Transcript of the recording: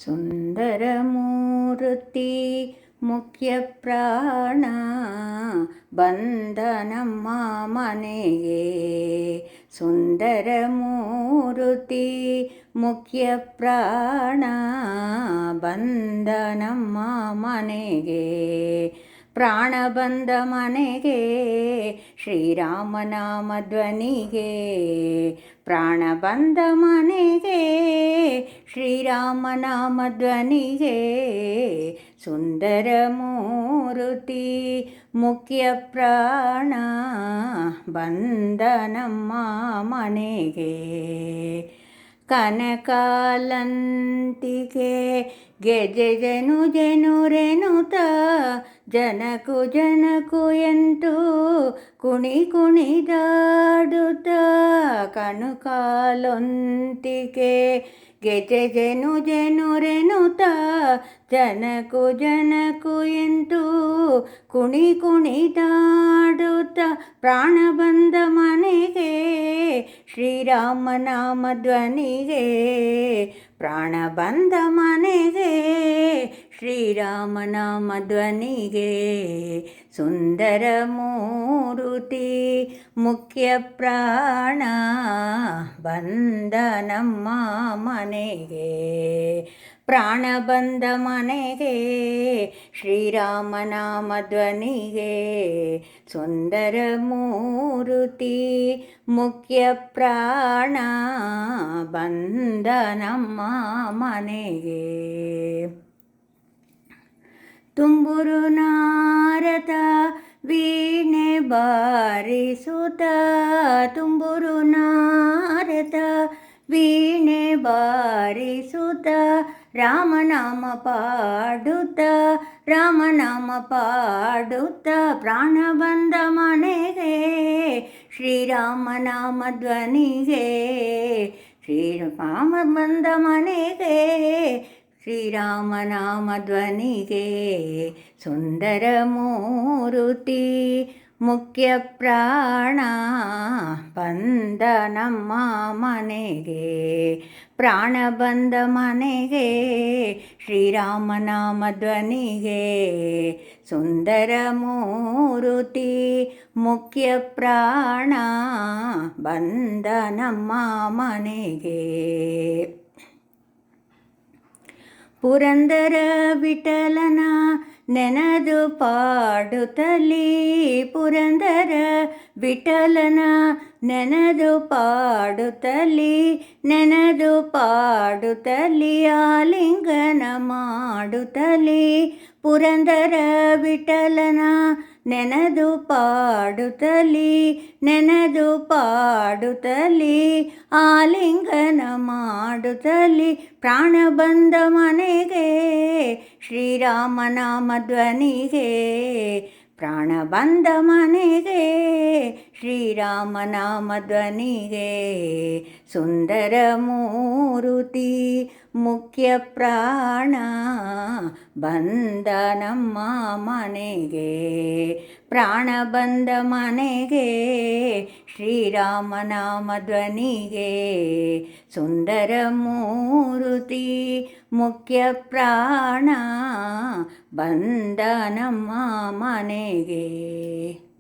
ಸುಂದರಮೂರ್ತಿ ಮುಖ್ಯ ಪ್ರಾಣ ಬಂದ ನಮ್ಮ ಮನೆಗೆ. ಸುಂದರಮೂರ್ತಿ ಮುಖ್ಯ ಪ್ರಾಣ ಬಂದ ನಮ್ಮ ಮನೆಗೆ. ಪ್ರಾಣ ಬಂದ ಮನೆಗೆ ಶ್ರೀರಾಮನಾಮ ಧ್ವನಿಗೆ. ಪ್ರಾಣ ಬಂದ ಮನೆಗೆ ಶ್ರೀರಾಮನಾಮ ಧ್ವನಿಗೆ. ಸುಂದರಮೂರ್ತಿ ಮುಖ್ಯ ಪ್ರಾಣ ಬಂದ ನಮ್ಮ ಮನೆಗೆ. ಕನಕಾಲಂತಿಗೆ ಗೆಜೆ ಜನು ಜನುರೆನುತ ಜನಕು ಜನಕು ಎಂತೂ ಕುಣಿ ಕುಣಿದಾಡುತ್ತ. ಕನಕಾಲೊಂತಿಗೆ ಗೆಜೆ ಜನು ಜನುರೆನುತ ಜನಕು ಜನಕು ಎಂತೂ ಕುಣಿ ಕುಣಿದಾಡುತ್ತ. ಪ್ರಾಣ ಬಂದ ಮನೆಗೆ ಶ್ರೀರಾಮನಾಮ ಧ್ವನಿಗೆ. ಪ್ರಾಣ ಬಂದ ಮನೆಗೆ ಶ್ರೀರಾಮನಾಮ ಧ್ವನಿಗೆ. ಸುಂದರಮೂರ್ತಿ ಮುಖ್ಯ ಪ್ರಾಣ ಬಂದ ನಮ್ಮ ಮನೆಗೆ. ಪ್ರಾಣ ಬಂದ ಮನೆಗೆ ಶ್ರೀರಾಮನಾಮ ಧ್ವನಿಗೆ. ಸುಂದರಮೂರ್ತಿ ಮುಖ್ಯ ಪ್ರಾಣ ಬಂದ ನಮ್ಮ ಮನೆಗೆ. ತುಂಬುರು ನಾರದ ವೀಣೆ ಬಾರಿಸುತ್ತ. ತುಂಬುರು ನಾರದ ವೀಣೆ ಬಾರಿಸುತ್ತ. ರಾಮನಾಮ ಪಾಡುತ್ತ ರಾಮನಾಮ ಪಾಡುತ್ತ. ಪ್ರಾಣ ಬಂದ ಮನೆಗೆ ಶ್ರೀರಾಮನಾಮ ಧ್ವನಿಗೆ. ಶ್ರೀರಾಮ ಬಂದ ಮನೆಗೆ ಶ್ರೀರಾಮನಾಮ ಧ್ವನಿಗೆ. ಸುಂದರಮೂರ್ತಿ ಮುಖ್ಯ ಪ್ರಾಣ ಬಂದ ನಮ್ಮ ಮನೆಗೆ. ಪ್ರಾಣ ಬಂದ ಮನೆಗೆ ಶ್ರೀರಾಮನಾಮ ಧ್ವನಿಗೆ. ಸುಂದರಮೂರ್ತಿ ಮುಖ್ಯ ಪ್ರಾಣ ಬಂದ ನಮ್ಮ ಮನೆಗೆ. ಪುರಂದರ ವಿಠಲನ ನೆನೆದು ಪಾಡುತ್ತಲಿ. ಪುರಂದರ ವಿಠಲನ ನೆನೆದು ಪಾಡುತ್ತಲಿ. ನೆನೆದು ಪಾಡುತ್ತಲಿ ಆಲಿಂಗನ ಮಾಡುತ್ತಲಿ. ಪುರಂದರ ವಿಠಲನ ನೆನೆದು ಪಾಡುತ್ತಲಿ. ನೆನೆದು ಪಾಡುತ್ತಲಿ ಆಲಿಂಗನ ಮಾಡುತ್ತಲಿ. ಪ್ರಾಣ ಬಂದ ಮನೆಗೆ ಶ್ರೀರಾಮನಾಮ ಧ್ವನಿಗೆ. ಪ್ರಾಣ ಬಂದ ಮನೆಗೆ ಶ್ರೀರಾಮನಾಮ ಧ್ವನಿಗೆ. ಸುಂದರಮೂರ್ತಿ ಮುಖ್ಯ ಪ್ರಾಣ ಬಂದ ನಮ್ಮ ಮನೆಗೆ. ಪ್ರಾಣ ಬಂದ ಮನೆಗೆ ಶ್ರೀರಾಮನಾಮ ಧ್ವನಿಗೆ. ಸುಂದರಮೂರ್ತಿ ಮುಖ್ಯ ಪ್ರಾಣ ಬಂದ ನಮ್ಮ ಮನೆಗೆ.